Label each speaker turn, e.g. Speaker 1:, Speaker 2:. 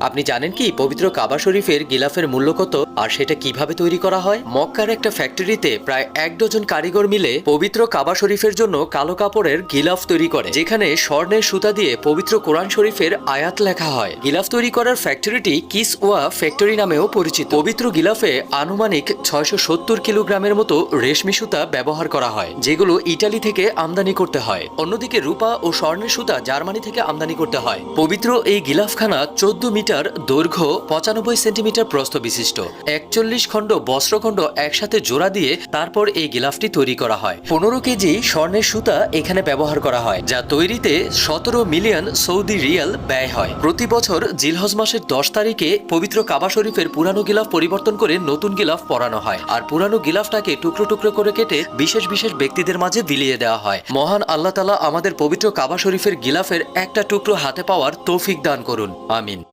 Speaker 1: আপনি জানেন কি পবিত্র কাবা শরীফের গিলাফের মূল্য কত আর সেটা কিভাবে তৈরি করা হয়? মক্কার একটা ফ্যাক্টরিতে প্রায় 1 ডজন কারিগর মিলে পবিত্র কাবা শরীফের জন্য কালো কাপড়ের গিলাফ তৈরি করে, যেখানে স্বর্ণের সুতা দিয়ে পবিত্র কোরআন শরীফের আয়াত লেখা হয়। গিলাফ তৈরি করার ফ্যাক্টরিটি কিসওয়া ফ্যাক্টরি নামেও পরিচিত। পবিত্র গিলাফে আনুমানিক 670 কিলোগ্রামের মতো রেশমি সুতা ব্যবহার করা হয়, যেগুলো ইটালি থেকে আমদানি করতে হয়। অন্যদিকে রূপা ও স্বর্ণের সুতা জার্মানি থেকে আমদানি করতে হয়। পবিত্র এই গিলাফখানা 14 মিটার দৈর্ঘ্য, 95 সেন্টিমিটার প্রস্থ বিশিষ্ট। 41 খণ্ড বস্ত্রখণ্ড একসাথে জোড়া দিয়ে তারপর এই গিলাফটি তৈরি করা হয়। 15 কেজি স্বর্ণের সুতা এখানে ব্যবহার করা হয়, যা তৈরিতে 17 মিলিয়ন সৌদি রিয়াল ব্যয় হয়। প্রতি বছর জিলহজ মাসের 10 তারিখে পবিত্র কাবা শরীফের পুরানো গিলাফ পরিবর্তন করে নতুন গিলাফ পরানো হয়, আর পুরানো গিলাফটাকে টুকরো টুকরো করে কেটে বিশেষ বিশেষ ব্যক্তিদের মাঝে বিলিয়ে দেওয়া হয়। মহান আল্লাহ তাআলা আমাদের পবিত্র কাবা শরীফের গিলাফের একটা টুকরো হাতে পাওয়ার তৌফিক দান করুন, আমিন।